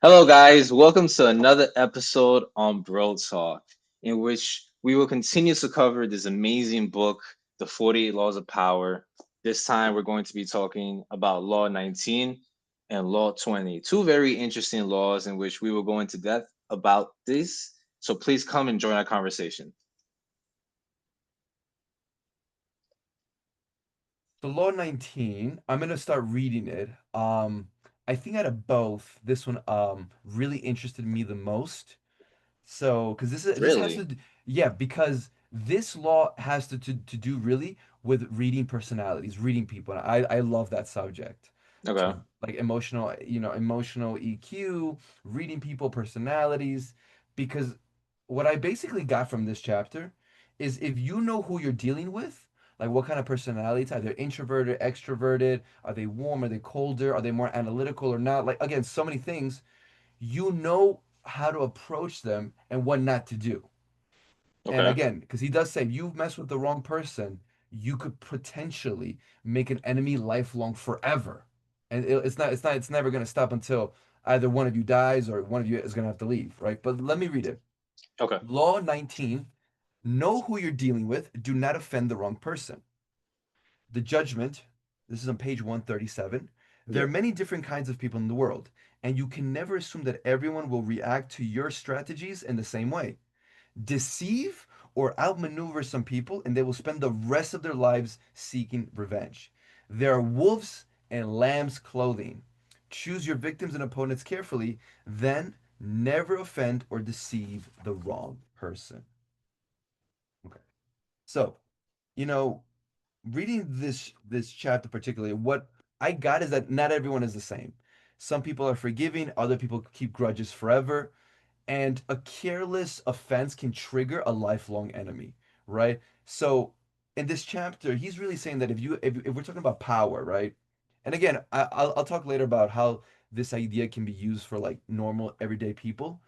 Hello, guys. Welcome to another episode on BroTalk, in which we will continue to cover this amazing book, The 48 Laws of Power. This time, we're going to be talking about Law 19 and Law 20, two very interesting laws in which we will go into depth about this. So please come and join our conversation. So Law 19, I'm gonna start reading it. I think out of both, this one really interested me the most. So, because this has to Really? yeah, because this law has to do really with reading personalities, reading people. And I love that subject. Okay. To like emotional, emotional EQ, reading people personalities, because what I basically got from this chapter is if you know who you're dealing with, like what kind of personality type, they're introverted, extroverted, are they warm, are they colder, are they more analytical or not? Like again, so many things you know how to approach them and what not to do. And Okay. again, because he does say, if you mess with the wrong person, you could potentially make an enemy lifelong forever. And it's never going to stop until either one of you dies or one of you is going to have to leave, right? But let me read it. Okay. Law 19, know who you're dealing with, do not offend the wrong person. The judgment, this is on page 137. There are Yep. many different kinds of people in the world, and you can never assume that everyone will react to your strategies in the same way. Deceive or outmaneuver some people, and they will spend the rest of their lives seeking revenge. There are wolves in lamb's clothing. Choose your victims and opponents carefully, then never offend or deceive the wrong person. Okay. So, you know, reading this chapter particularly, what I got is that not everyone is the same. Some people are forgiving, other people keep grudges forever, and a careless offense can trigger a lifelong enemy, right? So in this chapter, he's really saying that if we're talking about power, right? And again, I'll talk later about how this idea can be used for like normal everyday people,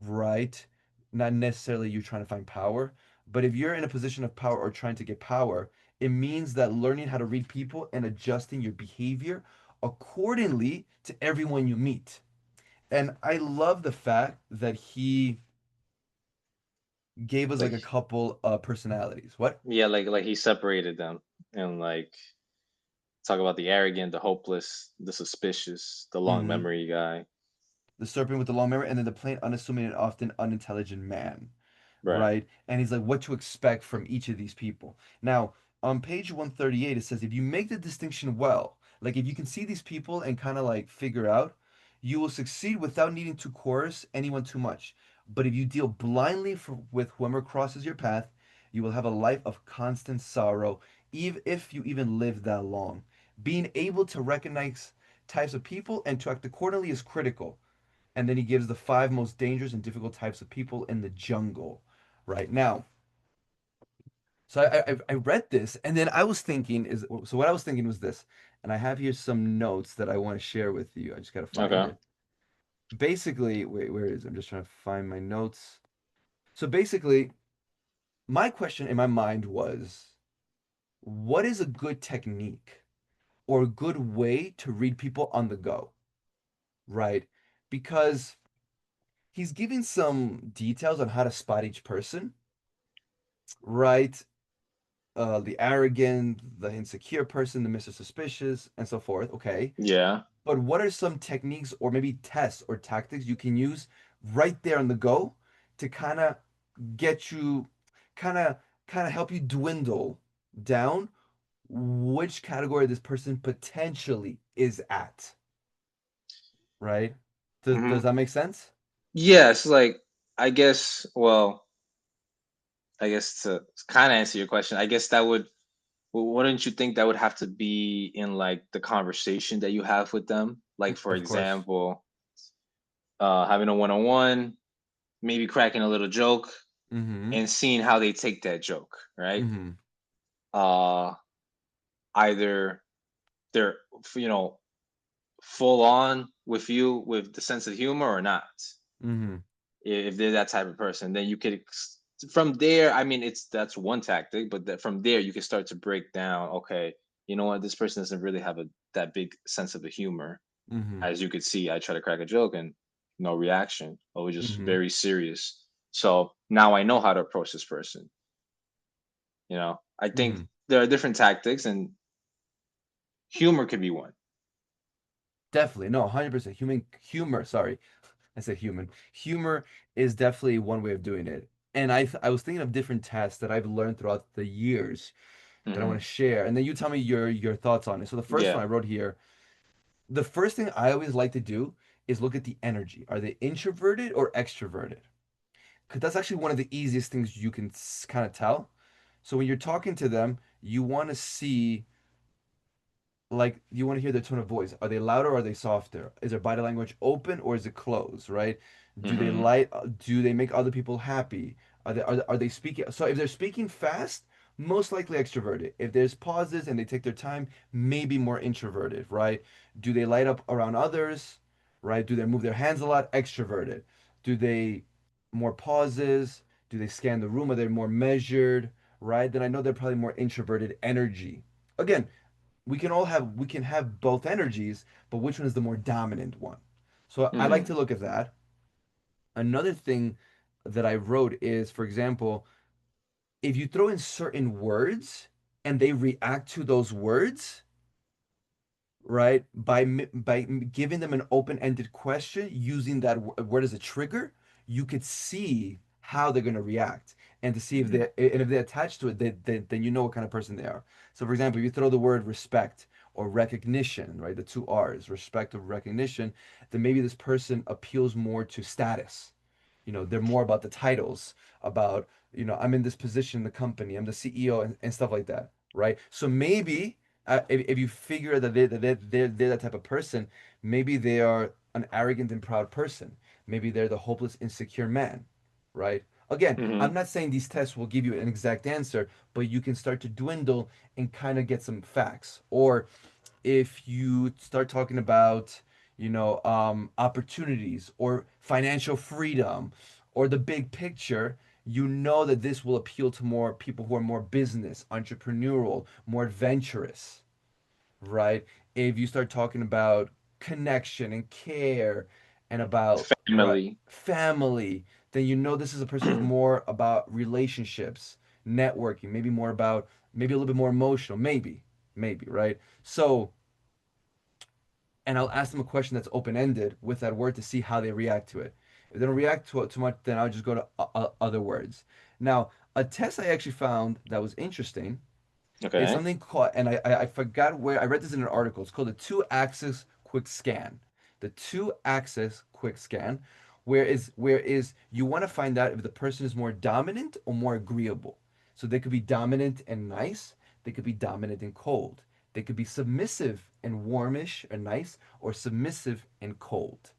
right? Not necessarily you're trying to find power, but if you're in a position of power or trying to get power, it means that learning how to read people and adjusting your behavior accordingly to everyone you meet. And I love the fact that he gave us like Like, a couple of personalities. What? yeah, like he separated them and like talk about the arrogant, the hopeless, the suspicious, the long Mm-hmm. memory guy. The serpent with the long memory, and then the plain, unassuming, and often unintelligent man, Right. right? And he's like, what to expect from each of these people. Now, on page 138, it says, if you make the distinction well, like if you can see these people and kind of like figure out, you will succeed without needing to coerce anyone too much. But if you deal blindly with whoever crosses your path, you will have a life of constant sorrow, even if you even live that long. Being able to recognize types of people and to act accordingly is critical. And then he gives the five most dangerous and difficult types of people in the jungle. Right now, so I read this, and then I was thinking is so what I was thinking was this, and I have here some notes that I want to share with you. I just gotta find Okay. it. Basically, wait, where is it? I'm just trying to find my notes. So basically, my question in my mind was, what is a good technique or a good way to read people on the go, right? Because he's giving some details on how to spot each person, right? The arrogant, the insecure person, the Mr. Suspicious, and so forth. Okay. Yeah. But what are some techniques or maybe tests or tactics you can use right there on the go to kind of get you, kind of, kind of help you dwindle down which category this person potentially is at, right? Does Hmm. that make sense? Yes, like I guess. Well, I guess to kind of answer your question, I guess that would. Well, wouldn't you think that would have to be in like the conversation that you have with them? Like, for Of course. example, having a one-on-one, maybe cracking a little joke, Mm-hmm. and seeing how they take that joke, right? Mm-hmm. Uh, either they're you know full on with you with the sense of humor or not. Mm-hmm. If they're that type of person, then you could from there. I mean, it's that's one tactic, but that from there you can start to break down. Okay, you know what? This person doesn't really have a that big sense of the humor. Mm-hmm. As you could see, I try to crack a joke, and no reaction, or was just Mm-hmm. very serious. So now I know how to approach this person. I think Mm-hmm. there are different tactics, and humor could be one. Definitely. No, 100%. Human humor, sorry. I said human. Humor is definitely one way of doing it. And I was thinking of different tests that I've learned throughout the years that I want Hmm. to share. And then you tell me your thoughts on it. So the first one Yeah. I wrote here, the first thing I always like to do is look at the energy. Are they introverted or extroverted? Because that's actually one of the easiest things you can kind of tell. So when you're talking to them, you want to see, like, you want to hear their tone of voice. Are they louder or are they softer? Is their body language open or is it closed, right? Hmm. Do they make other people happy? Are they speaking? So if they're speaking fast, most likely extroverted. If there's pauses and they take their time, maybe more introverted, right? Do they light up around others, right? Do they move their hands a lot? Extroverted. Do they more pauses? Do they scan the room? Are they more measured, right? Then I know they're probably more introverted energy. Again, we can have both energies, but which one is the more dominant one? So I like Hmm. to look at that. Another thing that I wrote is, for example, if you throw in certain words and they react to those words, right? By giving them an open-ended question, using that word as a trigger, you could see how they're going to react, and to see if Hmm. they attach to it, then you know what kind of person they are. So, for example, if you throw the word respect or recognition, right, the two R's, respect or recognition, then maybe this person appeals more to status. They're more about the titles, about, I'm in this position in the company, I'm the CEO, and stuff like that, right? So maybe if you figure that they're that type of person, maybe they are an arrogant and proud person. Maybe they're the hopeless, insecure man, right? Again, I'm Hmm. not saying these tests will give you an exact answer, but you can start to dwindle and kind of get some facts. Or if you start talking about, opportunities or financial freedom or the big picture, you know that this will appeal to more people who are more business, entrepreneurial, more adventurous, right? If you start talking about connection and care and about, right, Family. family, then you know this is a person who's more about relationships, networking, maybe more about, maybe a little bit more emotional, maybe, right? So, and I'll ask them a question that's open ended with that word to see how they react to it. If they don't react to it too much, then I'll just go to other words. Now, a test I actually found that was interesting is Okay. something called, and I forgot where I read this in an article. It's called the two-axis quick scan. The two-axis quick scan, where is you want to find out if the person is more dominant or more agreeable. So they could be dominant and nice. They could be dominant and cold. They could be submissive and warmish and nice, or submissive and cold.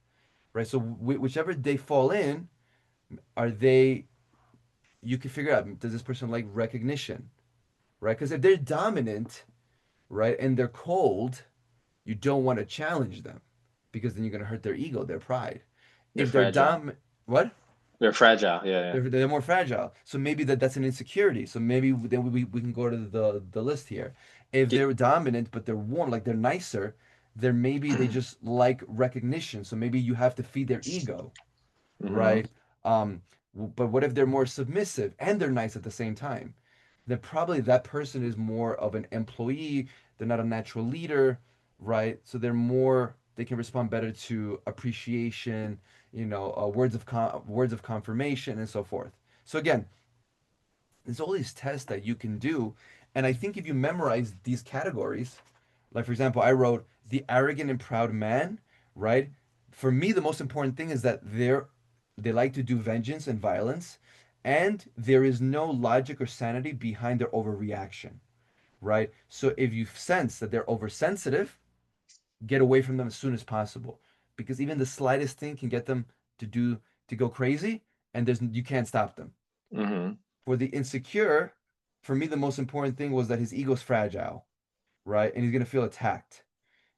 Right. So whichever they fall in, are they? You can figure out, does this person like recognition? Right. Because if they're dominant, right, and they're cold, you don't want to challenge them because then you're going to hurt their ego, their pride. They're If they're fragile. what? They're fragile. Yeah. Yeah. They're more fragile. So maybe that's an insecurity. So maybe then we can go to the list here. If Get, they're dominant but they're warm, like they're nicer, then maybe they just like recognition. So maybe you have to feed their ego, hmm right? But what if they're more submissive and they're nice at the same time? Then probably that person is more of an employee. They're not a natural leader, right? So they can respond better to appreciation, words of confirmation, and so forth. So again, there's all these tests that you can do, and I think if you memorize these categories, like for example, I wrote the arrogant and proud man, right? For me, the most important thing is that they like to do vengeance and violence, and there is no logic or sanity behind their overreaction, right? So if you sense that they're oversensitive, get away from them as soon as possible, because even the slightest thing can get them to go crazy, and you can't stop them. hmm For the insecure, for me, the most important thing was that his ego's fragile, right? And he's gonna feel attacked,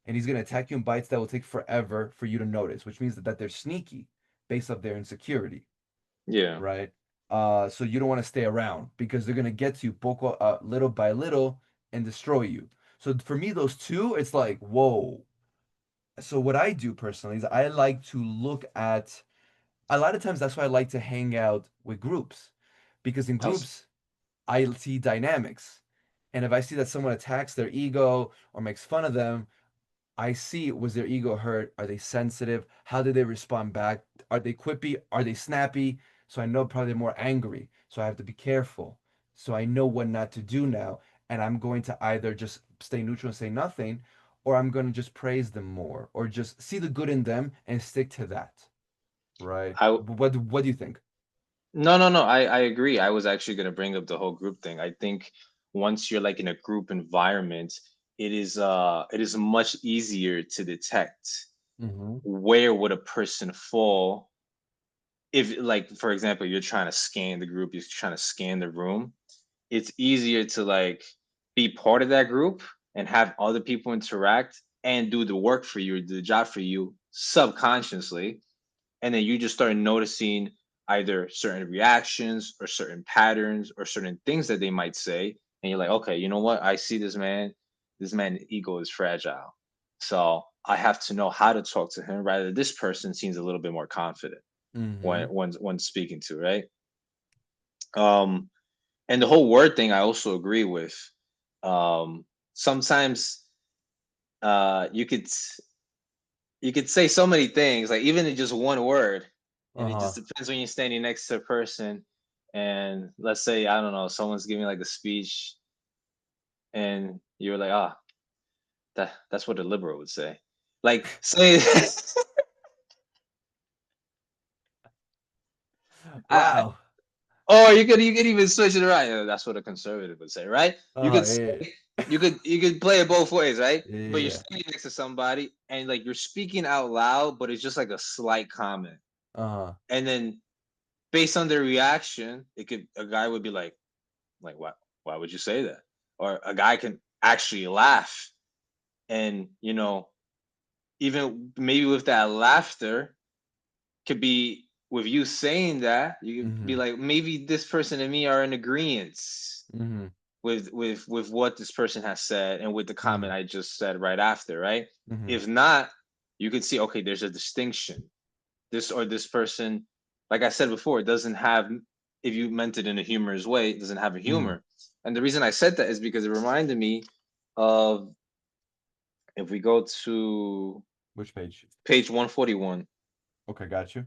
and he's gonna attack you in bites that will take forever for you to notice, which means that they're sneaky based off their insecurity, Yeah. right? So you don't want to stay around because they're gonna get to you little by little and destroy you. So for me, those two, it's like, whoa, So what I do personally is I like to look at a lot of times that's why I like to hang out with groups because in How's groups I see dynamics. And if I see that someone attacks their ego or makes fun of them, I see, was their ego hurt? Are they sensitive? How did they respond back? Are they quippy? Are they snappy? So I know probably they're more angry. So I have to be careful. So I know what not to do now. And I'm going to either just stay neutral and say nothing, or I'm going to just praise them more, or just see the good in them and stick to that. Right? I What do you think? No, no, no. I agree. I was actually going to bring up the whole group thing. I think once you're like in a group environment, it is much easier to detect Mm-hmm. where would a person fall if, like, for example, you're trying to scan the group, you're trying to scan the room. It's easier to like be part of that group and have other people interact and do the work for you, do the job for you subconsciously, and then you just start noticing either certain reactions or certain patterns or certain things that they might say, and you're like, okay, you know what, I see this man's ego is fragile, so I have to know how to talk to him. Rather, this person seems a little bit more confident Mm-hmm. when speaking to, right? um and the whole word thing I also agree with. Sometimes you could you could say so many things, like even in just one word, and it just Uh-huh. depends when you're standing next to a person. And let's say, I don't know, someone's giving like a speech, and you're like, ah, that's what a liberal would say. Like say, I, Wow. or you could even switch it around. That's what a conservative would say, right? You Uh-huh. could say, Yeah. you could play it both ways, right? Yeah. But you're Yeah. standing next to somebody, and like you're speaking out loud, but it's just like a slight comment, Uh-huh. and then based on their reaction, it could a guy would be like why would you say that? Or a guy can actually laugh, and even maybe with that laughter could be with you saying that, you could be Mm-hmm. like, maybe this person and me are in agreement Mm-hmm. with what this person has said and with the Mm-hmm. comment I just said right after, right? Mm-hmm. If not, you could see, okay, there's a distinction. This person, like I said before, it doesn't have, if you meant it in a humorous way, it doesn't have a Mm-hmm. humor. And the reason I said that is because it reminded me of, if we go to Which page? page 141, Okay, got you.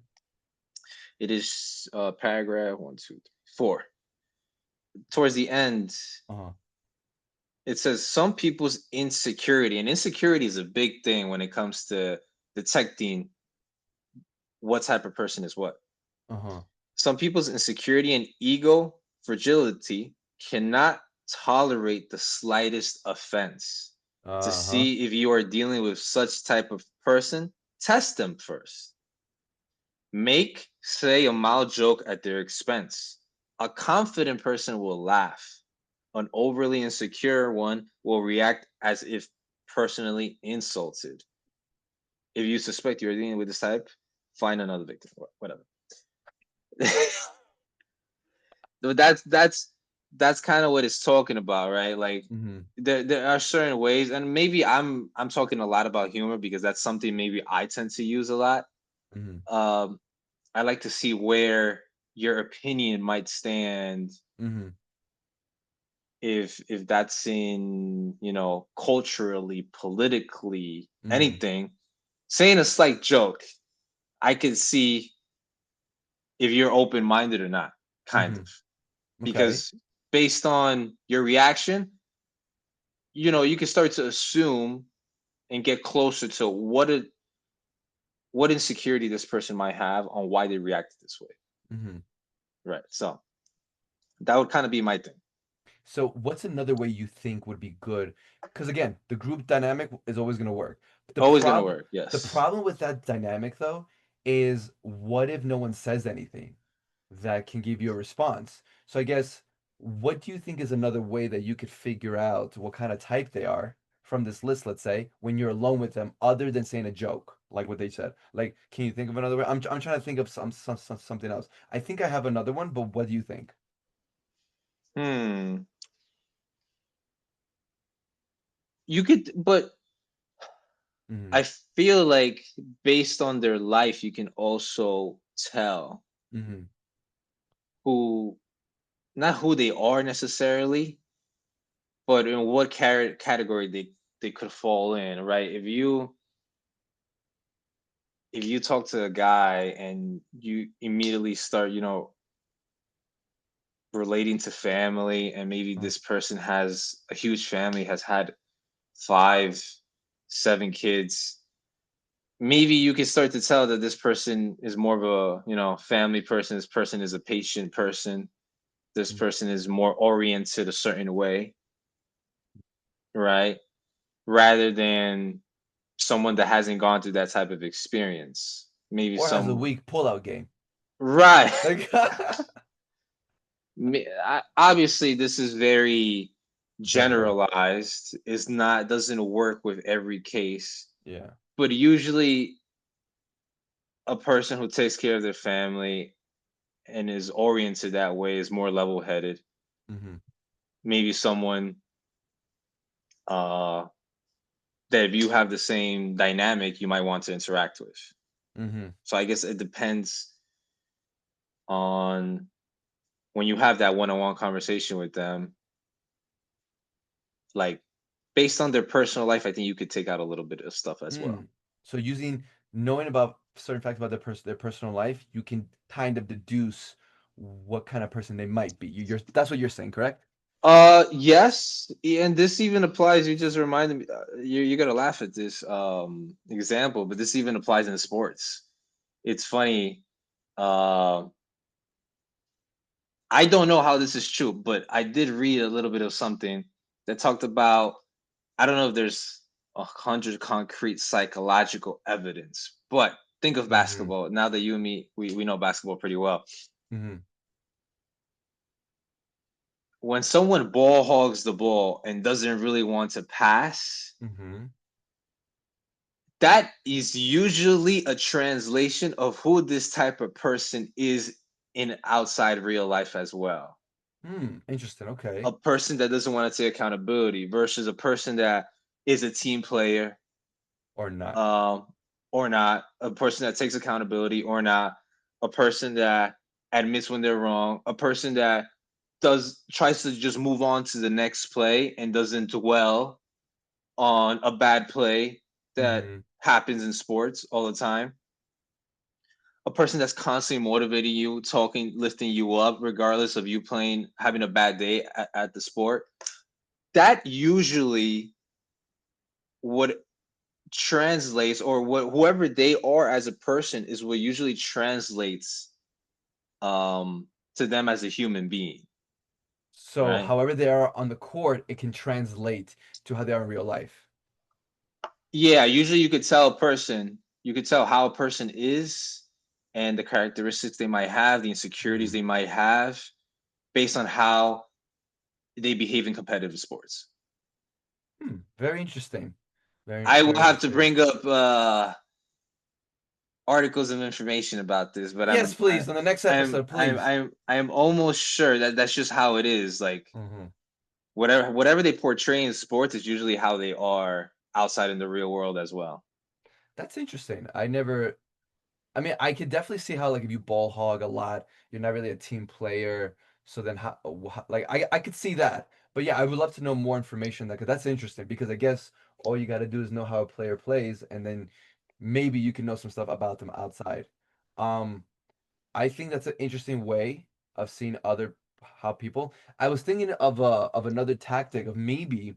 it is paragraph one, two, three, four. Towards the end, Uh-huh. it says some people's insecurity, and insecurity is a big thing when it comes to detecting what type of person is what. Uh-huh. Some people's insecurity and ego fragility cannot tolerate the slightest offense. To Uh-huh. see if you are dealing with such type of person, test them first. Make, say, a mild joke at their expense. A confident person will laugh. An overly insecure one will react as if personally insulted. If you suspect you're dealing with this type, find another victim. Whatever. So that's kind of what it's talking about, right? Like Mm-hmm. there are certain ways, and maybe I'm talking a lot about humor because that's something maybe I tend to use a lot. Mm-hmm. Um, I like to see where your opinion might stand Mm-hmm. if that's in, culturally, politically, Mm-hmm. anything. Saying a slight joke, I can see if you're open minded or not, kind Mm-hmm. of, Okay. because based on your reaction, you can start to assume and get closer to what insecurity this person might have on why they reacted this way. Mm-hmm. Right. So that would kind of be my thing. So what's another way you think would be good? Because again, the group dynamic is always gonna work. The Always gonna problem work. the Yes. problem with that dynamic though is what if no one says anything that can give you a response? So I guess what do you think is another way that you could figure out what kind of type they are from this list, let's say, when you're alone with them, other than saying a joke, like what they said? Like, can you think of another way? I'm trying to think of something else. I think I have another one, but what do you think? Hmm. You could, but Mm-hmm. I feel like based on their life, you can also tell Mm-hmm. who, not who they are necessarily, but in what category they could fall in, right? If you talk to a guy and you immediately start, relating to family, and maybe Uh, this person has a huge family, has had five, 7 kids, maybe you can start to tell that this person is more of a, family person. This person is a patient person. This mm, person is more oriented a certain way, right? Rather than someone that hasn't gone through that type of experience. Maybe or has a some, weak pullout game. right. Like, Obviously, this is very general. generalized. It's not, doesn't work with every case, Yeah. but usually a person who takes care of their family and is oriented that way is more level-headed. Mm-hmm. Maybe someone uh that if you have the same dynamic, you might want to interact with. Mm-hmm. So I guess it depends on, when you have that one-on-one conversation with them, like, based on their personal life, I think you could take out a little bit of stuff as well. Mm. So using knowing about certain facts about their personal life, you can kind of deduce what kind of person they might be. You're that's what you're saying, correct? Yes, and this even applies. You just reminded me. You're gonna laugh at this example, but this even applies in sports. It's funny. Uh, I don't know how this is true, but I did read a little bit of something that talked about. I don't know if there's 100 concrete psychological evidence, but think of Mm-hmm. basketball. Now that you and me, we know basketball pretty well. Mm-hmm. When someone ball hogs the ball and doesn't really want to pass, Mm-hmm. that is usually a translation of who this type of person is in outside real life as well. Hmm. Interesting. A Okay. person that doesn't want to take accountability versus a person that is a team player, Or not. um, or not, a person that takes accountability or not, a person that admits when they're wrong, a person that does tries to just move on to the next play and doesn't dwell on a bad play that Mm-hmm. happens in sports all the time. A person that's constantly motivating you, talking, lifting you up, regardless of you playing, having a bad day at the sport. That usually what translates, or what whoever they are as a person is what usually translates to them as a human being, So, right? however they are on the court, it can translate to how they are in real life. Yeah, usually you could tell how a person is and the characteristics they might have, the insecurities Mm-hmm. they might have, based on how they behave in competitive sports. Hmm. Very interesting. Very, I will very have to interesting. bring up articles of information about this, but Yes, please. On the next episode, please. I'm almost sure that that's just how it is. Like, Mm-hmm. whatever they portray in sports is usually how they are outside in the real world as well. That's interesting. I never. I mean, I could definitely see how like if you ball hog a lot, you're not really a team player. So then how, like I could see that. But yeah, I would love to know more information on that because that's interesting because I guess all you got to do is know how a player plays and then maybe you can know some stuff about them outside. Um I think that's an interesting way of seeing other how people. I was thinking of another tactic of maybe,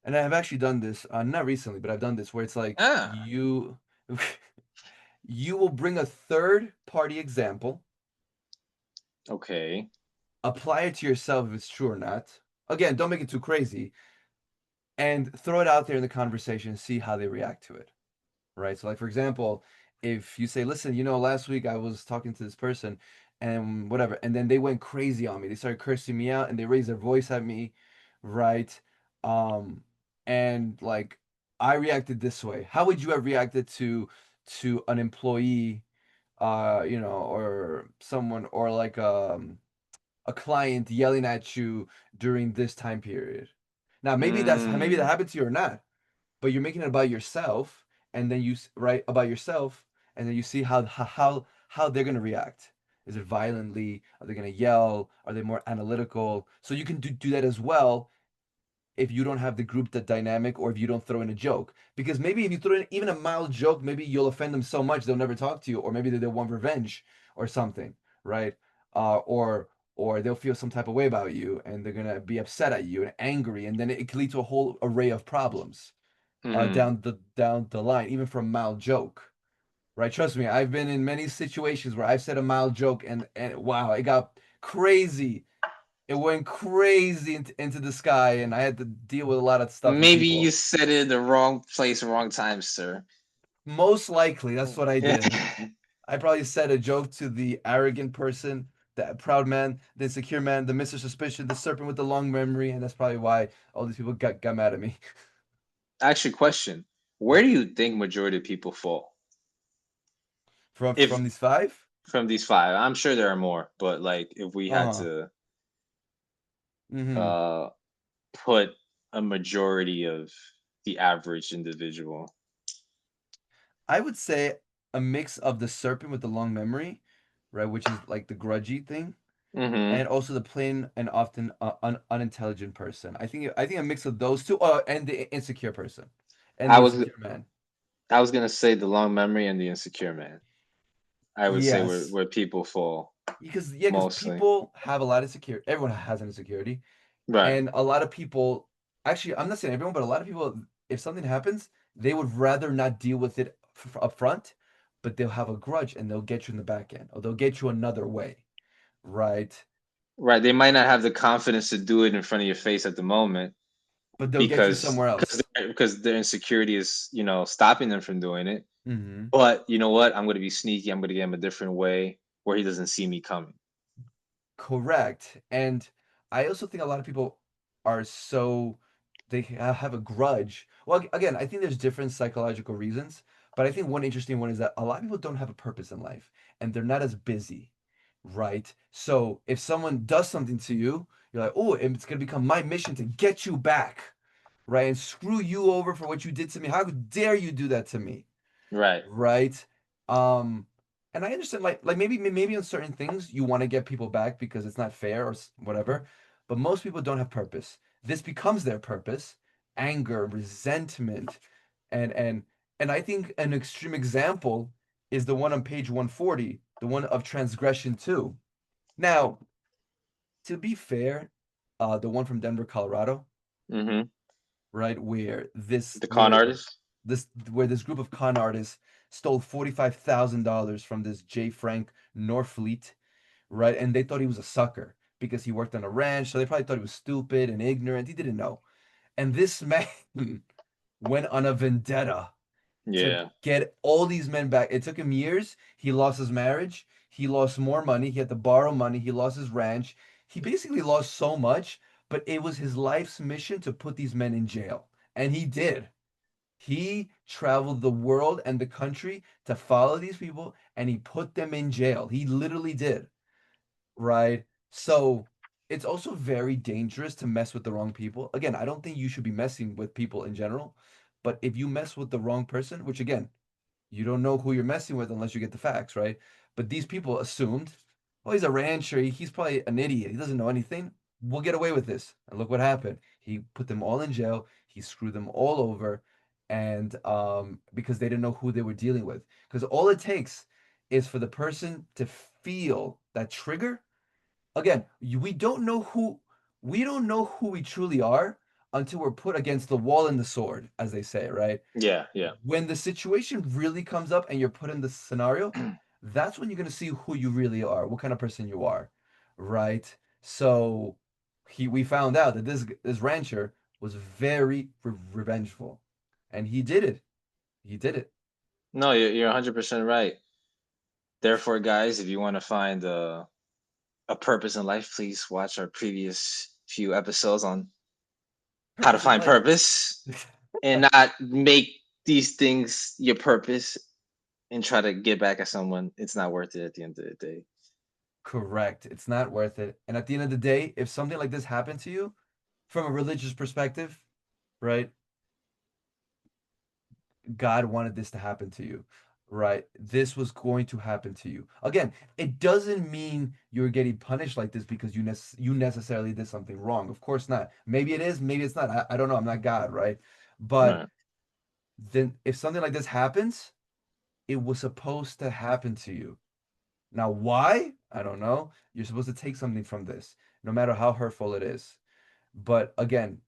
and I have actually done this, not recently, but I've done this where it's like Ah, you you will bring a third party example, okay. apply it to yourself if it's true or not. Again, don't make it too crazy, and throw it out there in the conversation and see how they react to it. Right? So, like for example, if you say, "Listen, last week I was talking to this person, and whatever," and then they went crazy on me. They started cursing me out, and they raised their voice at me, right? Um, and like I reacted this way. How would you have reacted to an employee, or someone, or like a client yelling at you during this time period? Now, maybe that Mm, happened to you or not. but you're making it about yourself, and then you write about yourself, and then you see how they're gonna react. Is it violently? Are they gonna yell? Are they more analytical? So you can do that as well if you don't have the group that dynamic, or if you don't throw in a joke, because maybe if you throw in even a mild joke, maybe you'll offend them so much they'll never talk to you, or maybe they'll want revenge or something, right? Or they'll feel some type of way about you, and they're gonna be upset at you and angry, and then it can lead to a whole array of problems Hmm. down the line, even from a mild joke, right? Trust me, I've been in many situations where I've said a mild joke, and wow, it got crazy. It went crazy into the sky, and I had to deal with a lot of stuff and Maybe you people. said it in the wrong place, wrong time, sir. Most likely, that's what I Yeah. did. I probably said a joke to the arrogant person, the proud man, the insecure man, the Mr. Suspicion, the serpent with the long memory, and that's probably why all these people got mad at me. Actually, question: where do you think majority of people fall? From If these five? from these five, I'm sure there are more, but like if we had Uh-huh. to Mm-hmm. uh put a majority of the average individual. I would say a mix of the serpent with the long memory, right, which is like the grudgy thing, Hmm. and also the plain and often unintelligent person. I think a mix of those two, and the insecure person, and I the was insecure man. I was gonna say the long memory and the insecure man. I would say Yes, where people fall because mostly. people have a lot of insecurity. Everyone has an insecurity, Right. and a lot of people. Actually, I'm not saying everyone, but a lot of people, if something happens, they would rather not deal with it up front, but they'll have a grudge and they'll get you in the back end, or they'll get you another way, right? Right. They might not have the confidence to do it in front of your face at the moment But they'll get you somewhere else. because their insecurity is, stopping them from doing it. Hmm. But you know what? I'm gonna be sneaky. I'm gonna get him a different way where he doesn't see me coming. Correct. And I also think a lot of people are so they have a grudge. Well, again, I think there's different psychological reasons, but I think one interesting one is that a lot of people don't have a purpose in life and they're not as busy, right? So if someone does something to you, you're like, oh, it's gonna become my mission to get you back, right? And screw you over for what you did to me. How dare you do that to me? Right. Right? Um, and I understand, like maybe on certain things you want to get people back because it's not fair or whatever, but most people don't have purpose. This becomes their purpose: anger, resentment, and and and I think an extreme example is the one on page 140, the one of transgression too. Now, to be fair, the one from Denver, Colorado, Hmm. right, The con artist. where this group of con artists stole $45,000 from this J. Frank Norfleet, right? And they thought he was a sucker because he worked on a ranch, so they probably thought he was stupid and ignorant. He didn't know. And this man went on a vendetta to Yeah. get all these men back. It took him years. He lost his marriage. He lost more money. He had to borrow money. He lost his ranch. He basically lost so much, but it was his life's mission to put these men in jail. And he did. He traveled the world and the country to follow these people and he put them in jail. He literally did, right? So it's also very dangerous to mess with the wrong people. Again, I don't think you should be messing with people in general, but if you mess with the wrong person, which again, you don't know who you're messing with unless you get the facts, right? But these people assumed, oh, he's a rancher. He's probably an idiot. He doesn't know anything. We'll get away with this. And look what happened. He put them all in jail. He screwed them all over, and because they didn't know who they were dealing with. Because all it takes is for the person to feel that trigger. Again, we don't know who we truly are until we're put against the wall and the sword, as they say, right? Yeah. Yeah. When the situation really comes up and you're put in the scenario, that's when you're gonna see who you really are, what kind of person you are, right? So we found out that this rancher was very revengeful, and he did it. He did it. No, you're 100% right. Therefore, guys, if you want to find a purpose in life, please watch our previous few episodes on how to Purpose in find life. purpose and not make these things your purpose and try to get back at someone. It's not worth it at the end of the day. Correct. It's not worth it. And at the end of the day, if something like this happened to you, from a religious perspective, right? God wanted this to happen to you, right? This was going to happen to you. Again, it doesn't mean you're getting punished like this because you necessarily did something wrong. Of course not. Maybe it is, maybe it's not. I don't know. I'm not God, right? But Right. then if something like this happens, it was supposed to happen to you. Now, why? I don't know. You're supposed to take something from this, no matter how hurtful it is. But again,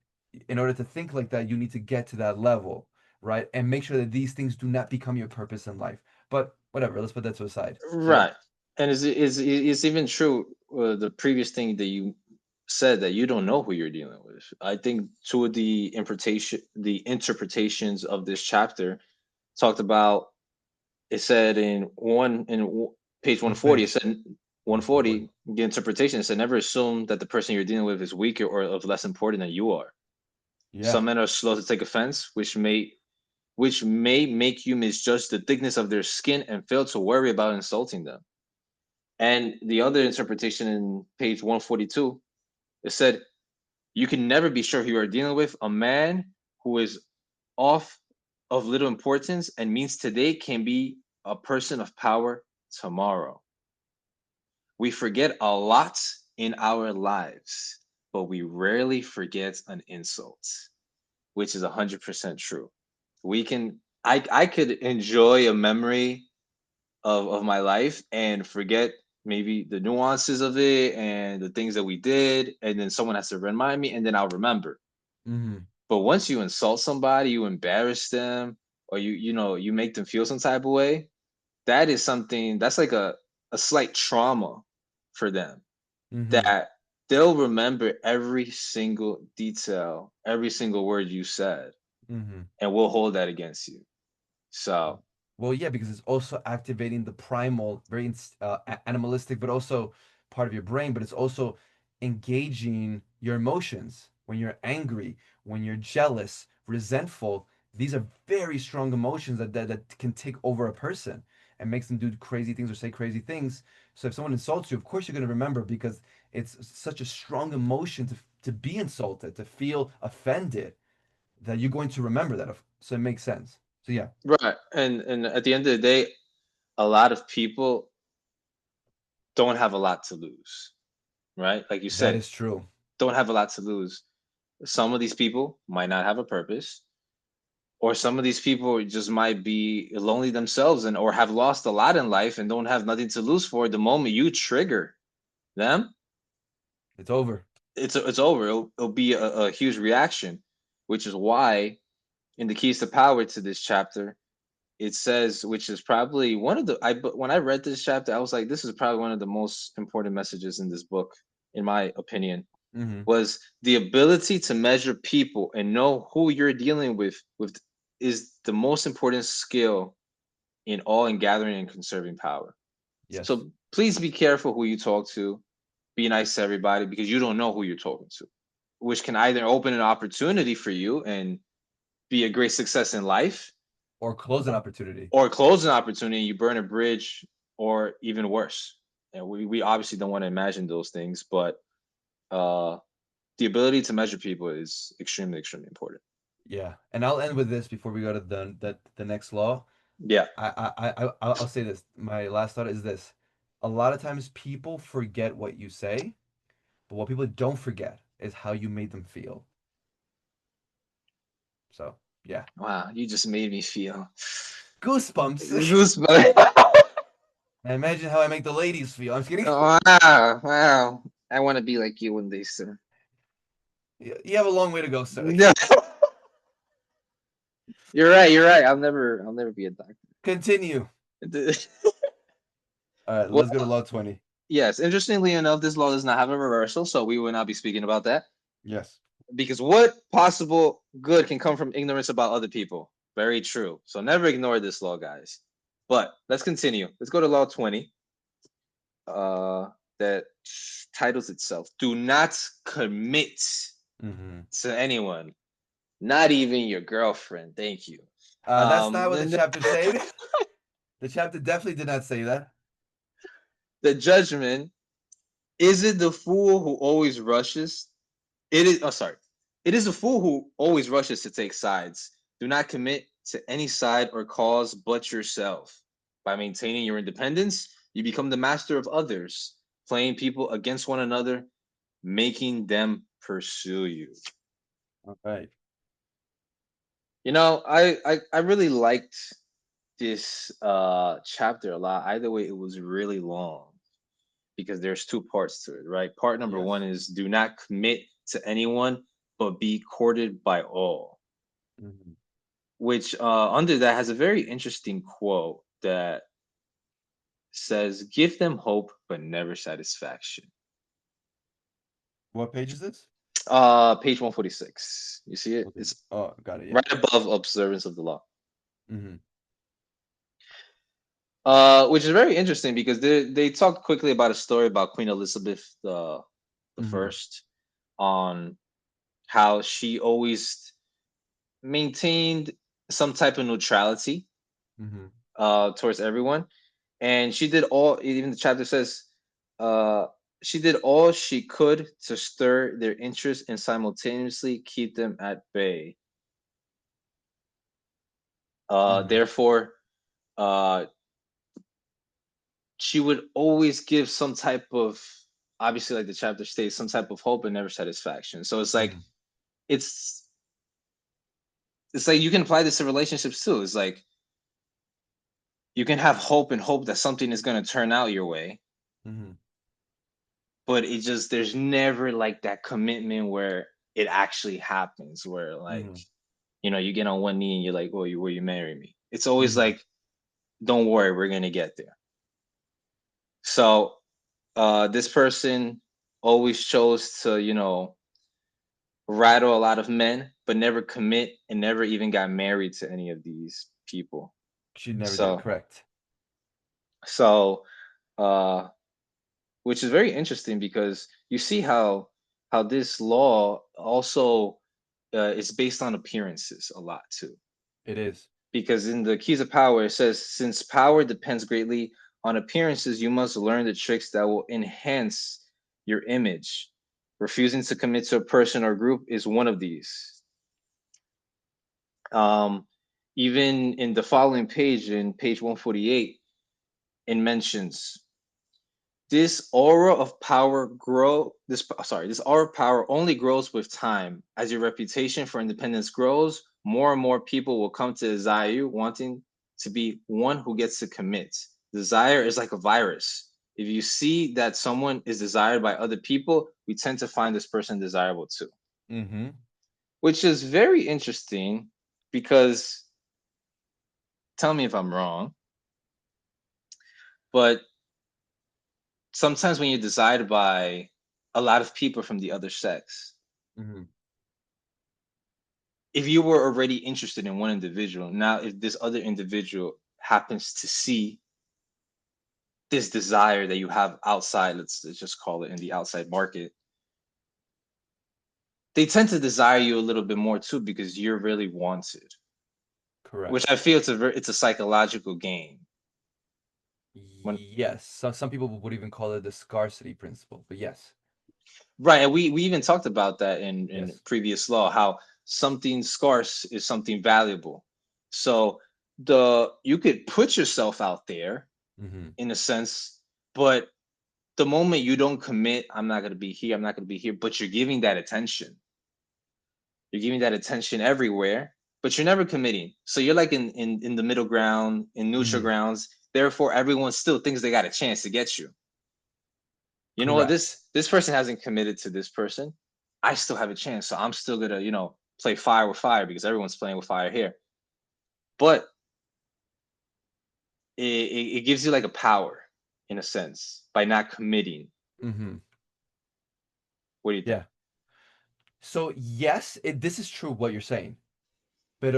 in order to think like that, you need to get to that level, right? And make sure that these things do not become your purpose in life. But whatever, let's put that to the side. So yeah, Right. And it's even true, the previous thing that you said, that you don't know who you're dealing with. I think two of the interpretations of this chapter talked about. It said page which 140. It page? said Oh, 140. 140. The interpretation, it said, never assume that the person you're dealing with is weaker or of less important than you are. Yeah. Some men are slow to take offense, which may make you misjudge the thickness of their skin and fail to worry about insulting them. And the other interpretation in page 142, it said, you can never be sure who you are dealing with. A man who is off of little importance and means today can be a person of power tomorrow. We forget a lot in our lives, but we rarely forget an insult, which is 100% true. I could enjoy a memory of my life and forget maybe the nuances of it and the things that we did, and then someone has to remind me, and then I'll remember. Mm-hmm. But once you insult somebody, you embarrass them, or you make them feel some type of way, that is something that's like a slight trauma for them, Mm-hmm. that they'll remember every single detail, every single word you said, Mm-hmm. and we'll hold that against you. So Well, yeah, because it's also activating the primal, very animalistic, but also part of your brain. But it's also engaging your emotions when you're angry, when you're jealous, resentful. These are very strong emotions that can take over a person and makes them do crazy things or say crazy things. So if someone insults you, of course you're going to remember because it's such a strong emotion to be insulted, to feel offended, that you're going to remember that. So it makes sense. So yeah, right, and at the end of the day, a lot of people don't have a lot to lose, right? Like you that said, is true. don't have a lot to lose. Some of these people might not have a purpose, or some of these people just might be lonely themselves, and or have lost a lot in life and don't have nothing to lose for. The moment you trigger them, It's over. it's over. It'll be a huge reaction, which is why in the keys to power to this chapter, it says, which is probably one of the I but when I read this chapter, I was like, this is probably one of the most important messages in this book, in my opinion, Hmm. was the ability to measure people and know who you're dealing with is the most important skill in all in gathering and conserving power. Yes. So please be careful who you talk to. Be nice to everybody, because you don't know who you're talking to, which can either open an opportunity for you and be a great success in life, Or close an opportunity. or close an opportunity, you burn a bridge, or even worse. And we obviously don't want to imagine those things, but uh, the ability to measure people is extremely, extremely important. Yeah. And I'll end with this before we go to the next law. Yeah. I'll say this. My last thought is this. A lot of times people forget what you say, but what people don't forget is how you made them feel. So yeah. Wow, you just made me feel Goosebumps. goosebumps. I imagine how I make the ladies feel. I'm just kidding. Wow, wow. I want to be like you one day, sir. You have a long way to go, sir. No, you're right. You're right. I'll never be a doctor. Continue. All right, let's go to Well, law 20. yes. Interestingly enough, this law does not have a reversal, so we will not be speaking about that. Yes. Because what possible good can come from ignorance about other people? Very true. So never ignore this law, guys. But let's continue. Let's go to law 20. Uh, that titles itself: Do not commit Hmm. to anyone, not even your girlfriend. Thank you. That's not what the And chapter said. The chapter definitely did not say that. the judgment: Is it the fool who always rushes? It is. Oh, sorry. It is a fool who always rushes to take sides. Do not commit to any side or cause but yourself. By maintaining your independence, you become the master of others, playing people against one another, making them pursue you. All right. I really liked this chapter a lot. Either way, it was really long because there's two parts to it, right? Part number one Yes. is do not commit to anyone, but be courted by all. Hmm. Which under that has a very interesting quote that says, "Give them hope, but never satisfaction." What page is this? Page 146. You see it? Okay. It's Oh, got it. Yeah. right above observance of the law. Hmm. Which is very interesting because they talk quickly about a story about Queen Elizabeth the Hmm. first, on how she always maintained some type of neutrality Hmm. towards everyone, and she did all. Even the chapter says, uh, she did all she could to stir their interest and simultaneously keep them at bay. Hmm. Therefore, uh, she would always give some type of, obviously, like the chapter states, some type of hope and never satisfaction. So Hmm. it's it's like you can apply this to relationships too. It's like you can have hope and hope that something is going to turn out your way, Hmm. but it just, there's never like that commitment where it actually happens, where like, Hmm. you get on one knee and you're like, oh, will you marry me? It's always Hmm. like, don't worry, we're going to get there. So this person always chose to, rattle a lot of men, but never commit and never even got married to any of these people. She never did. So, Correct. so, uh, which is very interesting because you see how this law also is based on appearances a lot too. It is. Because in the Keys of Power, it says, since power depends greatly on appearances, you must learn the tricks that will enhance your image. Refusing to commit to a person or group is one of these. Um, Even in the following page, in page 148, it mentions this aura of power this aura of power only grows with time. As your reputation for independence grows, more and more people will come to desire you, wanting to be one who gets to commit. Desire is like a virus. If you see that someone is desired by other people, we tend to find this person desirable too. Hmm. Which is very interesting because, tell me if I'm wrong, but sometimes when you're desired by a lot of people from the other sex, Hmm. if you were already interested in one individual, now if this other individual happens to see this desire that you have outside, let's just call it in the outside market, they tend to desire you a little bit more too because you're really wanted. Which I Correct. feel it's a psychological game. When Yes. Some people would even call it the scarcity principle, but yes. Right, and we even talked about that in Yes. previous law, how something scarce is something valuable. So the you could put yourself out there Hmm. in a sense, but the moment you don't commit, I'm not going to be here, I'm not going to be here, but you're giving that attention. You're giving that attention everywhere, but you're never committing. So you're like in the middle ground, in neutral Hmm. grounds. Therefore, everyone still thinks they got a chance to get you. You know what? Correct. This person hasn't committed to this person. I still have a chance, so I'm still gonna, play fire with fire because everyone's playing with fire here. But it gives you like a power in a sense by not committing. Hmm. What do you think? Yeah. So yes, this is true what you're saying, but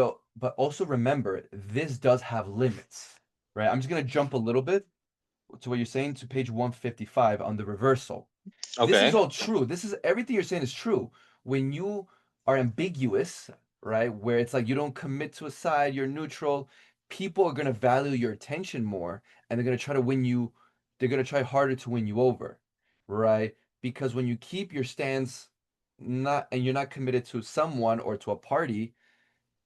also remember this does have limits, right? I'm just gonna jump a little bit to what you're saying to page 155 on the reversal. This is Okay. all true. This is everything you're saying is true. When you are ambiguous, right, where it's like you don't commit to a side, you're neutral, people are gonna value your attention more and they're gonna try to win you, they're gonna try harder to win you over, right? Because when you keep your stance not and you're not committed to someone or to a party,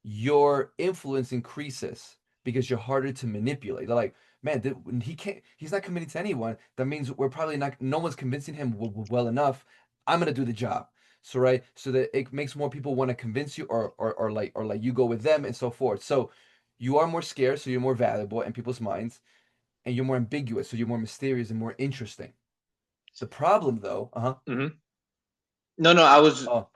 your influence increases because you're harder to manipulate. They're like, man, he can't, he's not committing to anyone. That means we're probably not, no one's convincing him well enough. I'm gonna do the job. So right, so that it makes more people want to convince you, or like you go with them and so forth. So you are more scarce, so you're more valuable in people's minds, and you're more ambiguous, so you're more mysterious and more interesting. The problem, though, Hmm. No, no, I was oh,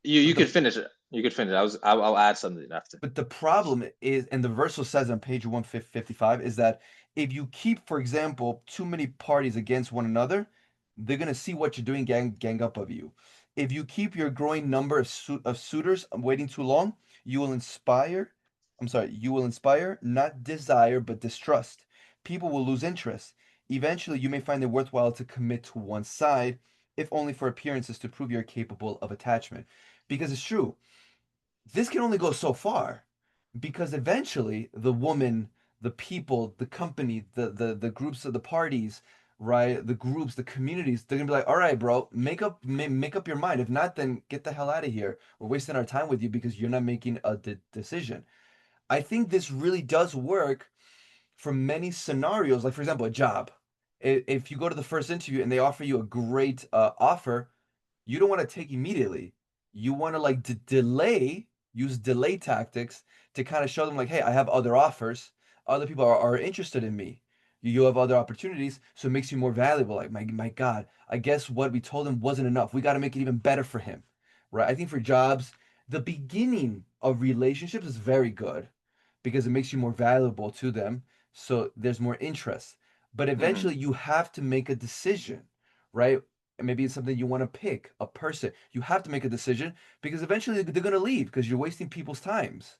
you but the could finish it. You could finish it. I'll add something after. But the problem is, and the Versal says on page 155, is that if you keep, for example, too many parties against one another, they're gonna see what you're doing, gang up of you. If you keep your growing number of suitors waiting too long, you will inspire. I'm sorry, you will inspire not desire but distrust. People will lose interest. Eventually, you may find it worthwhile to commit to one side, if only for appearances to prove you're capable of attachment. Because it's true, this can only go so far, because eventually the woman, the people, the company, the groups of the parties, right, the groups, the communities, they're gonna be like, all right, bro, make up your mind. If not, then get the hell out of here. We're wasting our time with you because you're not making a decision. I think this really does work for many scenarios, like for example a job. If you go to the first interview and they offer you a great offer, you don't want to take immediately. You want to like delay, use delay tactics to kind of show them like, hey, I have other offers. Other people are interested in me. You have other opportunities, so it makes you more valuable. Like my God, I guess what we told him wasn't enough. We got to make it even better for him, right? I think for jobs, the beginning of relationships is very good because it makes you more valuable to them. So there's more interest. But Hmm. eventually you have to make a decision, right? And maybe it's something you want to pick, a person. You have to make a decision because eventually they're going to leave because you're wasting people's times,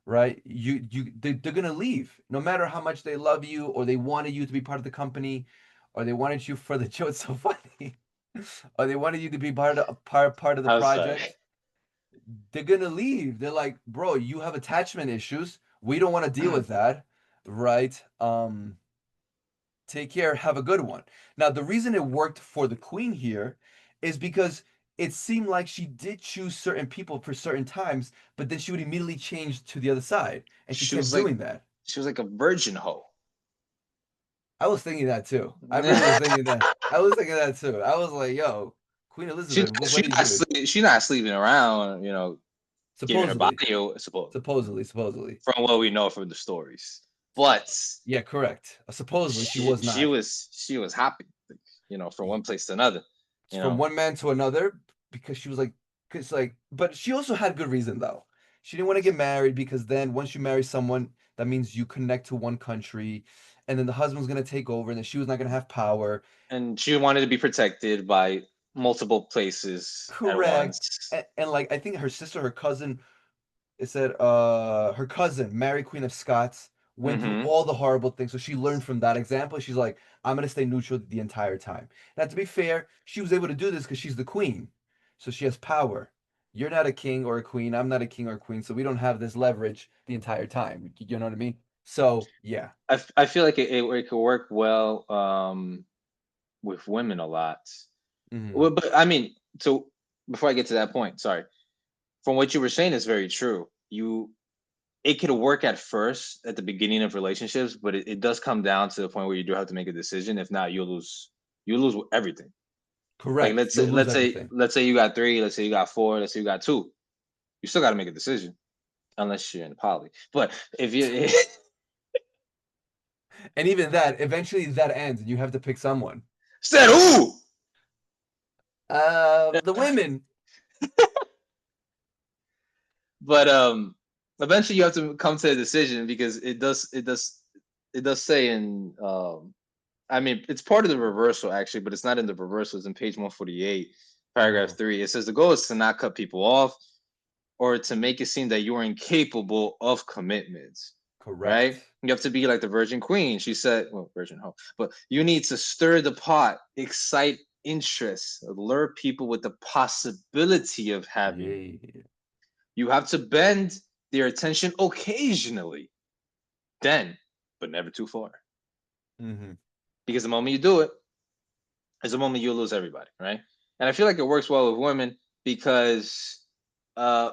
right? They're going to leave no matter how much they love you or they wanted you to be part of the company or they wanted you for the joke. It's so funny. Or they wanted you to be part of the I'm sorry. project. They're gonna leave. They're like, bro, you have attachment issues. We don't want to deal with that, right? Take care. Have a good one. Now, the reason it worked for the queen here is because it seemed like she did choose certain people for certain times, but then she would immediately change to the other side, and she She kept was like doing that. she was like a virgin hoe. I was thinking that too. I really was thinking that. I was thinking that too. I was like, yo, Queen Elizabeth, what are you doing? She not sleeping around, giving her Supposedly, body away, supposedly. from what we know from the stories. But Yeah, correct. Supposedly, she was not. she was happy, from one place to another. You From know, one man to another because she was like, because like, but she also had good reason though. She didn't want to get married because then once you marry someone, that means you connect to one country, and then the husband's gonna take over, and then she was not gonna have power. and she wanted to be protected by multiple places at Correct. once. And like I think her sister, her cousin, it said her cousin, Mary Queen of Scots, went through Hmm. all the horrible things. So she learned from that example. She's like, I'm gonna stay neutral the entire time. Now, to be fair, she was able to do this because she's the queen. So she has power. You're not a king or a queen. I'm not a king or a queen. So we don't have this leverage the entire time. You know what I mean? So yeah. I feel like it could work well with women a lot. Hmm. Well, but I mean, so before I get to that point, sorry. From what you were saying is very true. It could work at first at the beginning of relationships, but it does come down to the point where you do have to make a decision. If not, you lose everything. Like Correct. You'll lose everything. let's say you got three, let's say you got four, let's say you got two. You still got to make a decision unless you're in poly. But if you And even that, eventually that ends and you have to pick someone. said who, The women. but eventually you have to come to a decision because it does say in I mean, it's part of the reversal actually, but it's not in the reversal. It's in page 148, paragraph Uh-huh. 3. It says the goal is to not cut people off or to make it seem that you are incapable of commitments, right? Correct. You have to be like the Virgin Queen. She said, well, Virgin Ho, but you need to stir the pot, excite interest, lure people with the possibility of having you. Yeah. You have to bend their attention occasionally, then, but never too far. Hmm. Because the moment you do it, is the moment you'll lose everybody, right? And I feel like it works well with women because uh,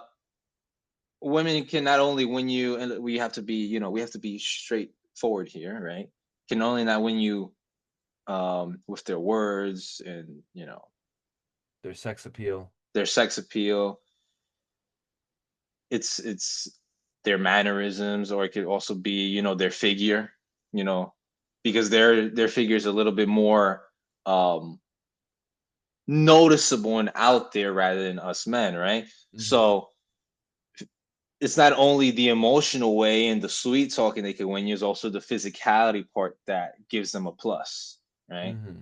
women can not only win you, and we have to be, we have to be straightforward here, right? Can only not win you with their words and Their sex appeal. their sex appeal. It's their mannerisms, or it could also be their figure, you know, because their figure is a little bit more um noticeable and out there rather than us men, right? Mm-hmm. So it's not only the emotional way and the sweet talking they can win you, it's also the physicality part that gives them a plus, right? Mm-hmm.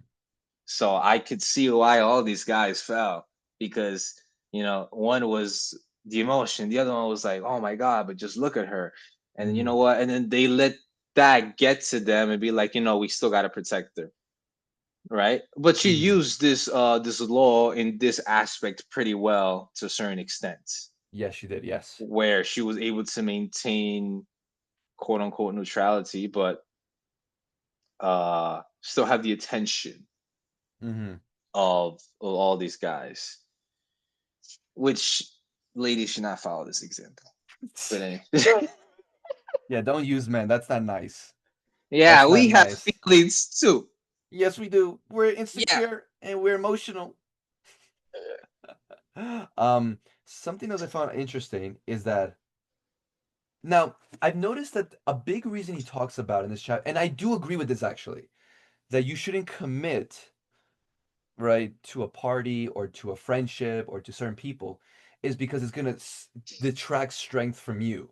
So I could see why all these guys fell, because one was the emotion, the other one was like, oh my god, but just look at her, and you Mm-hmm. know what? And then they let that get to them and be like, we still got to protect her, right? But she Mm-hmm. used this law in this aspect pretty well to a certain extent, Yes, she did. Yes. where she was able to maintain quote unquote neutrality, but still have the attention Mm-hmm. of all these guys, which ladies should not follow this example. But anyway, Yeah, don't use men. That's not nice. yeah, That's not we have nice. feelings too. Yes, we do. We're Yeah. insecure and we're emotional. Um, Something else I found interesting is that now I've noticed that a big reason he talks about in this chat, and I do agree with this actually, that you shouldn't commit, right, to a party or to a friendship or to certain people, is because it's gonna detract strength from you,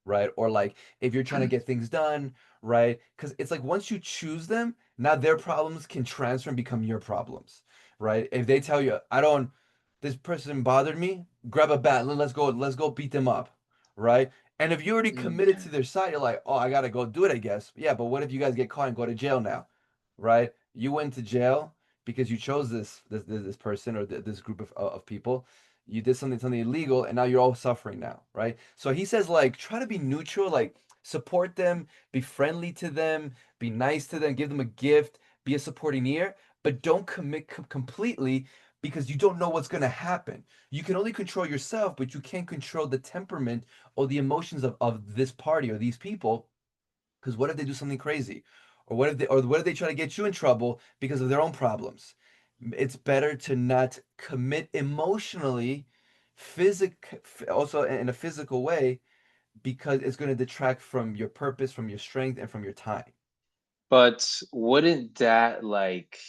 right? Or like if you're trying to get things done, right? Because it's like once you choose them, now their problems can transfer and become your problems, right? If they tell you, I don't, this person bothered me, grab a bat, let's go beat them up, right? And if you already committed to Yeah. their side, you're like, oh, I gotta go do it, I guess. Yeah, but what if you guys get caught and go to jail now, right? You went to jail because you chose this person or this group of people. You did something illegal, and now you're all suffering now, right? So he says like try to be neutral, like support them, be friendly to them, be nice to them, give them a gift, be a supporting ear, but don't commit completely because you don't know what's going to happen. You can only control yourself, but you can't control the temperament or the emotions of this party or these people, because what if they do something crazy? Or what if they try to get you in trouble because of their own problems? It's better to not commit emotionally, also in a physical way, because it's going to detract from your purpose, from your strength, and from your time. But wouldn't that like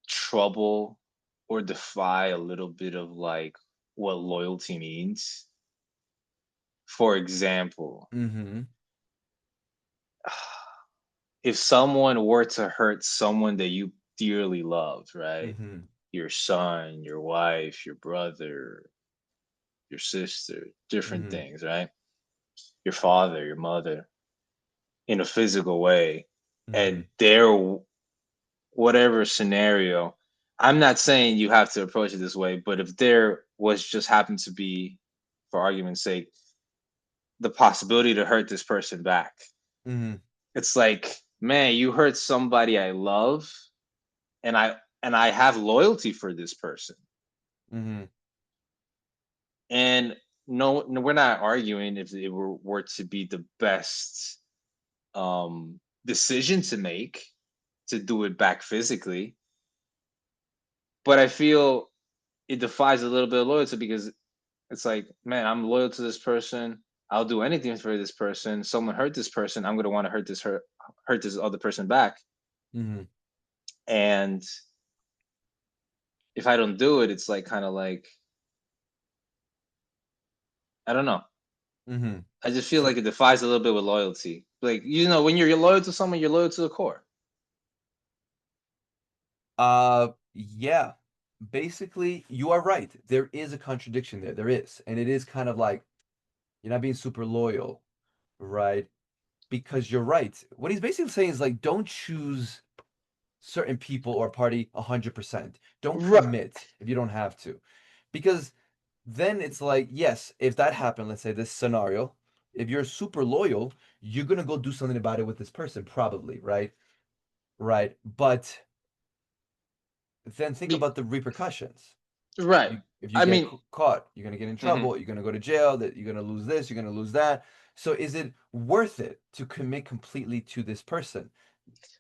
trouble or defy a little bit of like what loyalty means? For example, Mm-hmm. if someone were to hurt someone that you dearly loved, right? Mm-hmm. Your son, your wife, your brother, your sister, different Mm-hmm. things, right? Your father, your mother, in a physical way, Mm-hmm. and their whatever scenario. I'm not saying you have to approach it this way, but if there was just happened to be, for argument's sake, the possibility to hurt this person back, Mm-hmm. it's like, man, you hurt somebody I love, and I have loyalty for this person. Mm-hmm. And no, we're not arguing if it were to be the best decision to make to do it back physically. But I feel it defies a little bit of loyalty, because it's like, man, I'm loyal to this person. I'll do anything for this person. Someone hurt this person, I'm gonna want to hurt this other person back. Mm-hmm. And if I don't do it, it's like kind of like, I don't know. Mm-hmm. I just feel So like it defies a little bit with loyalty. Like, when you're loyal to someone, you're loyal to the core. yeah, basically you are right. There is a contradiction there. There is. And it is kind of like you're not being super loyal, right? Because you're right. What he's basically saying is like don't choose certain people or party 100%. Don't Right. commit if you don't have to. Because then it's like, yes, if that happened, let's say this scenario, if you're super loyal, you're going to go do something about it with this person, probably, right? Right. But then think Be- about the repercussions. Right. If you I get mean, caught, you're gonna get in mhm. trouble. You're gonna go to jail. That you're gonna lose this. You're gonna lose that. So is it worth it to commit completely to this person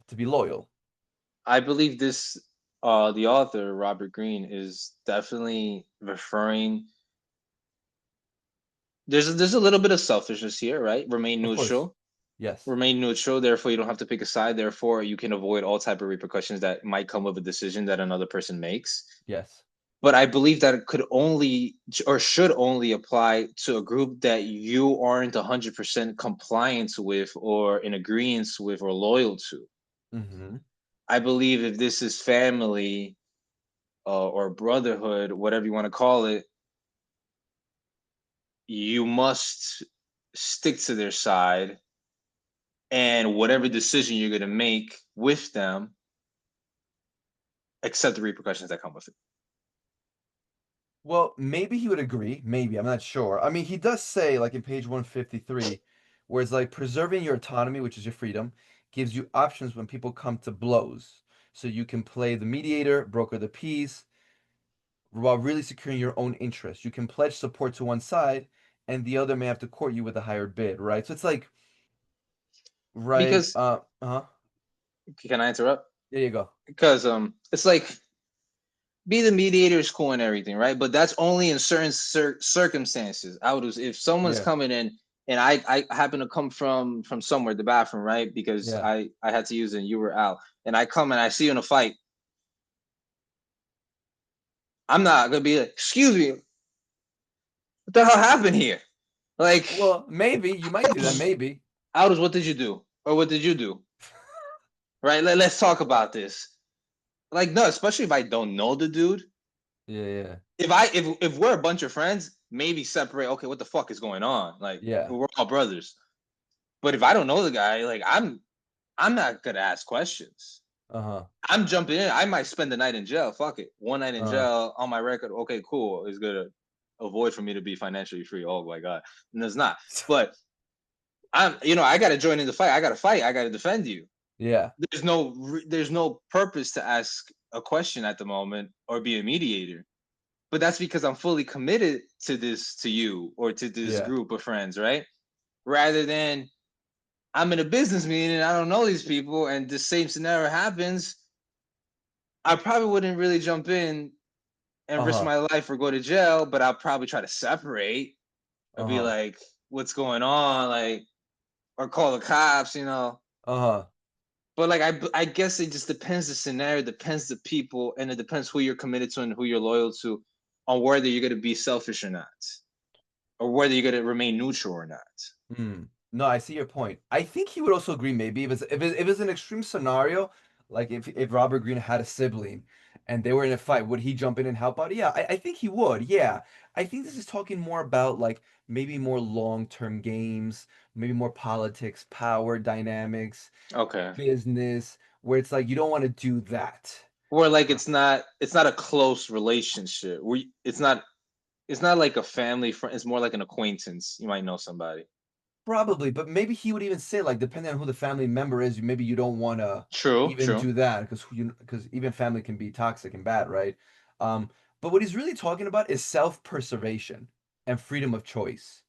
to be loyal? I believe this the author Robert Greene is definitely referring. There's a little bit of selfishness here, right? Remain Of course. neutral. Yes. Remain neutral. Therefore, you don't have to pick a side. Therefore, you can avoid all type of repercussions that might come with a decision that another person makes. Yes. But I believe that it could only or should only apply to a group that you aren't 100% compliant with or in agreement with or loyal to. Mm-hmm. I believe if this is family or brotherhood, whatever you want to call it, you must stick to their side, and whatever decision you're going to make with them, accept the repercussions that come with it. Well, maybe he would agree. Maybe. I'm not sure. I mean, he does say, like in page 153, where it's like preserving your autonomy, which is your freedom, gives you options when people come to blows. So you can play the mediator, broker the peace, while really securing your own interests. You can pledge support to one side, and the other may have to court you with a higher bid, right? So it's like, right, Because uh-huh. can I interrupt? There you go. Because it's like be the mediator is cool and everything, right? But that's only in certain circumstances. I would if someone's Yeah, coming in and I happen to come from somewhere the bathroom, right? Because yeah. I had to use it and you were out, and I come and I see you in a fight. I'm not gonna be like, excuse me, what the hell happened here? Like, Well, maybe you might do that, maybe. Aldous, what did you do? Or what did you do? Right? Let's talk about this. Like, no, especially if I don't know the dude. Yeah, yeah, If we're a bunch of friends, maybe separate. Okay, what the fuck is going on? Like, yeah. we're all brothers. But if I don't know the guy, like I'm not gonna ask questions. Uh-huh. I'm jumping in. I might spend the night in jail. Fuck it. One night in Uh-huh. jail on my record. Okay, cool. It's gonna avoid for me to be financially free. Oh my god. And it's not. But I gotta join in the fight. I gotta fight. I gotta defend you. Yeah. There's no purpose to ask a question at the moment or be a mediator. But that's because I'm fully committed to you or to this Yeah. group of friends, right? Rather than I'm in a business meeting and I don't know these people and the same scenario happens, I probably wouldn't really jump in and risk Uh-huh. my life or go to jail, but I'll probably try to separate or be Uh-huh. like, what's going on? Like, or call the cops. Uh-huh. But like, I guess it just depends the scenario, depends the people, and it depends who you're committed to and who you're loyal to on whether you're going to be selfish or not, or whether you're going to remain neutral or not. Hmm. No, I see your point. I think he would also agree maybe if it's an extreme scenario, like if Robert Greene had a sibling and they were in a fight, would he jump in and help out? Yeah, I think he would. Yeah. I think this is talking more about like maybe more long-term games, maybe more politics, power dynamics, Okay. business, where it's like you don't want to do that. Or like it's not a close relationship. It's not like a family friend. It's more like an acquaintance. You might know somebody. Probably, but maybe he would even say, like, depending on who the family member is, maybe you don't want to True, even true. do that because even family can be toxic and bad, right? Um, but what he's really talking about is self-preservation and freedom of choice,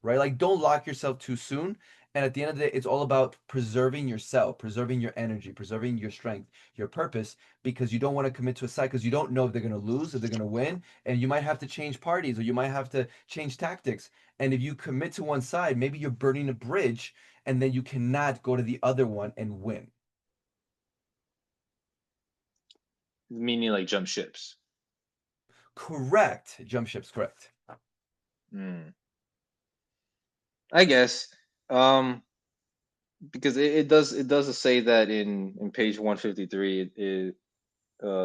right? Like, don't lock yourself too soon. And at the end of the day, it's all about preserving yourself, preserving your energy, preserving your strength, your purpose, because you don't want to commit to a side because you don't know if they're going to lose, if they're going to win, and you might have to change parties or you might have to change tactics. And if you commit to one side, maybe you're burning a bridge and then you cannot go to the other one and win. Meaning like jump ships. Correct. Jump ship's correct. Mm, I guess. Because it does say that in page 153,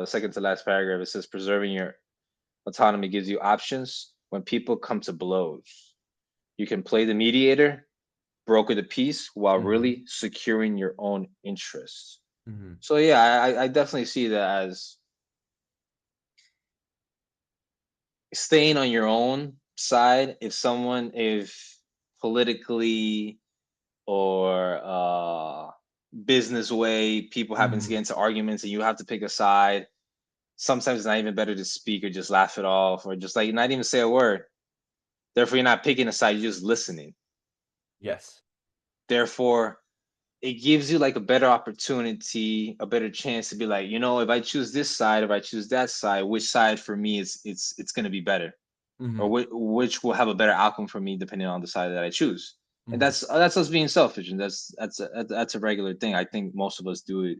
second to last paragraph, it says preserving your autonomy gives you options when people come to blows. You can play the mediator, broker the peace while Mm-hmm. really securing your own interests. Mm-hmm. So yeah, I definitely see that as staying on your own side. If politically or business way people happen to Mm-hmm. get into arguments and you have to pick a side, sometimes it's not even better to speak or just laugh it off or just like not even say a word. Therefore, you're not picking a side, you're just listening. Yes. Therefore, it gives you like a better opportunity, a better chance to be like, if I choose this side, if I choose that side, which side for me is it's going to be better, or Mm-hmm. which will have a better outcome for me depending on the side that I choose. And Mm-hmm. that's us being selfish, and that's a regular thing. I think most of us do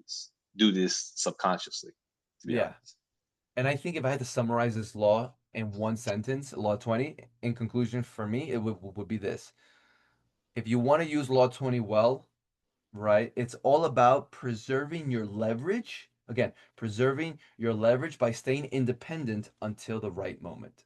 this subconsciously, to be Yeah. honest. And I think if I had to summarize this law in one sentence, Law 20, in conclusion, for me, it would be this. If you want to use Law 20 well, right, it's all about preserving your leverage. Again, preserving your leverage by staying independent until the right moment.